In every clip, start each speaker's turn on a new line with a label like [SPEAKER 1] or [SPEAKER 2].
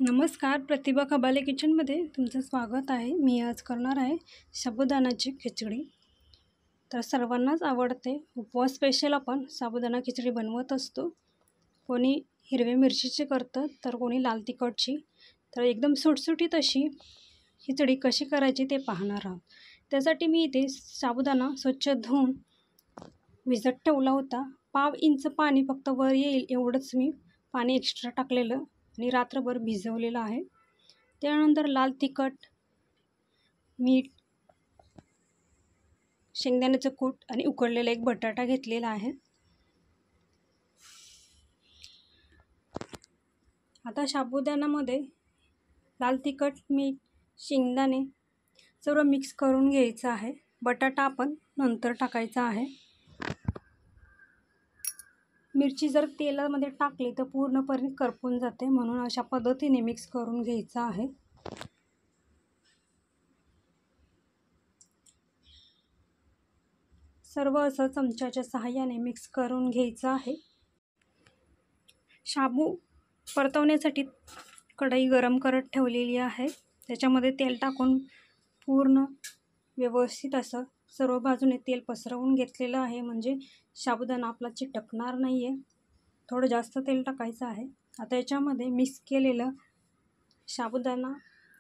[SPEAKER 1] नमस्कार, प्रतिभा कबाले किचनमध्ये तुमचं स्वागत आहे. मी आज करणार आहे साबुदाणाची खिचडी. तर सर्वांनाच आवडते. उपवास स्पेशल आपण साबुदाणा खिचडी बनवत असतो. कोणी हिरव्या मिरचीची करतं तर कोणी लाल तिखटची. तर एकदम सुटसुटीत अशी खिचडी कशी करायची ते पाहणार आहोत. त्यासाठी मी इथे साबुदाणा स्वच्छ धुवून भिजत ठेवला होता. 1/2 इंच पाणी फक्त वर येईल एवढंच मी पाणी एक्स्ट्रा टाकलेलं आणि रात्रभर भिजवलेलं आहे. त्यानंतर लाल तिखट, मीठ, शेंगदाण्याचं कूट आणि उकडलेला एक बटाटा घेतलेला आहे. आता साबुदाण्यामध्ये लाल तिखट, मीठ, शेंगदाणे सर्व मिक्स करून घ्यायचं आहे. बटाटा आपण नंतर टाकायचा आहे. मिरची जर तेलामध्ये टाकली तर पूर्णपणे करपून जाते, म्हणून अशा पद्धतीने मिक्स करून घ्यायचं आहे. सर्व असं चमच्याच्या सहाय्याने मिक्स करून घ्यायचं आहे. शाबू परतवण्यासाठी कढई गरम करत ठेवलेली आहे. त्याच्यामध्ये तेल टाकून पूर्ण व्यवस्थित असं सर्व बाजूने तेल पसरवून घेतलेलं आहे, म्हणजे साबुदाणा आपला चिटकणार नाही आहे. थोडं जास्त तेल टाकायचं आहे. आता याच्यामध्ये मिक्स केलेलं साबुदाणा,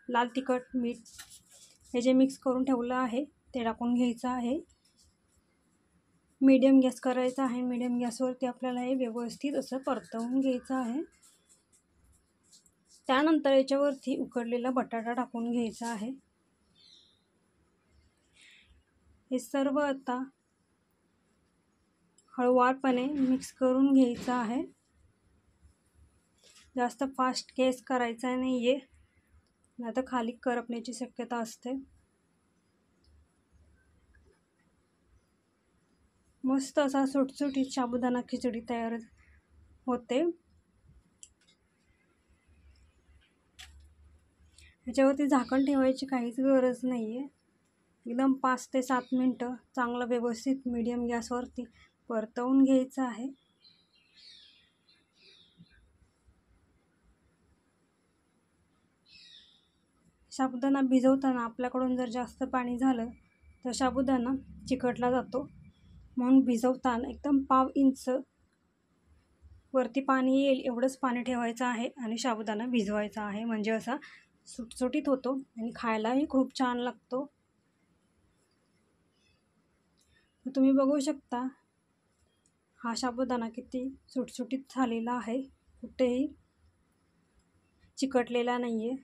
[SPEAKER 1] लाल तिखट, मीठ हे जे मिक्स करून ठेवलं आहे ते टाकून घ्यायचं आहे. मीडियम गॅस करायचा आहे. मीडियम गॅसवरती आपल्याला हे व्यवस्थित असं परतवून घ्यायचं आहे. त्यानंतर याच्यावरती उकडलेला बटाटा टाकून घ्यायचा आहे. हे सर्व आता हळूवारपणे मिक्स करून घ्यायचं आहे. जास्त फास्ट गॅस करायचा नाही आहे, नाहीतर खाली करपण्याची शक्यता असते. मस्त असा सुटसुटीत साबुदाणा खिचडी तयार होते. याच्यावरती झाकण ठेवायची काहीच गरज नाही आहे. एकदम 5 ते 7 मिनटं चांगलं व्यवस्थित मीडियम गॅसवरती परतवून घ्यायचं आहे. साबुदाणा भिजवताना आपल्याकडून जर जास्त पाणी झालं तर साबुदाणा चिकटला जातो, म्हणून भिजवताना एकदम 1/2 इंच वरती पाणी येईल एवढंच पाणी ठेवायचं आहे आणि साबुदाणा भिजवायचा आहे, म्हणजे असा सुटसुटीत होतो आणि खायलाही खूप छान लागतो. तुम्ही बघू शकता हा साबुदाणा किती सुटसुटीत झालेला आहे, कुठेही चिकटलेला नाही आहे.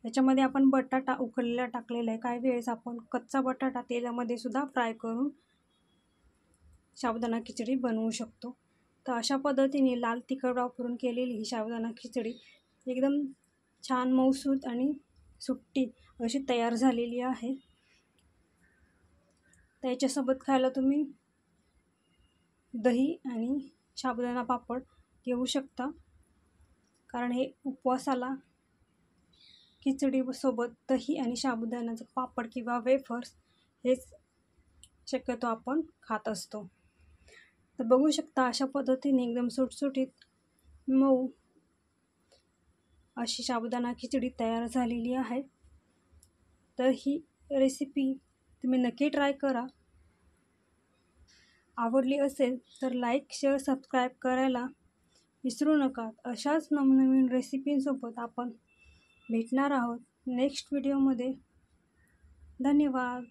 [SPEAKER 1] याच्यामध्ये आपण बटाटा उकडलेला टाकलेला आहे. काही वेळेस आपण कच्चा बटाटा तेलामध्ये सुद्धा फ्राय करून साबुदाणा खिचडी बनवू शकतो. तर अशा पद्धतीने लाल तिखट वापरून केलेली ही साबुदाणा खिचडी एकदम छान मऊसूत आणि सुट्टी अशी तयार झालेली आहे. त्याच्यासोबत खायला तुम्ही दही आणि साबुदाणा पापड घेऊ शकता, कारण हे उपवासाला खिचडीसोबत दही आणि साबुदाण्याचं पापड किंवा वेफर्स हेच शक्यतो आपण खात असतो. तर बघू शकता अशा पद्धतीने एकदम सुटसुटीत मऊ अशी साबुदाणा खिचडी तयार झालेली आहे. तर ही रेसिपी तुम्ही नक्की ट्राय करा. आवडली असेल तर लाईक, शेअर, सबस्क्राईब करायला विसरू नका. अशाच नवनवीन रेसिपींसोबत आपण भेटणार आहोत नेक्स्ट व्हिडिओमध्ये. धन्यवाद.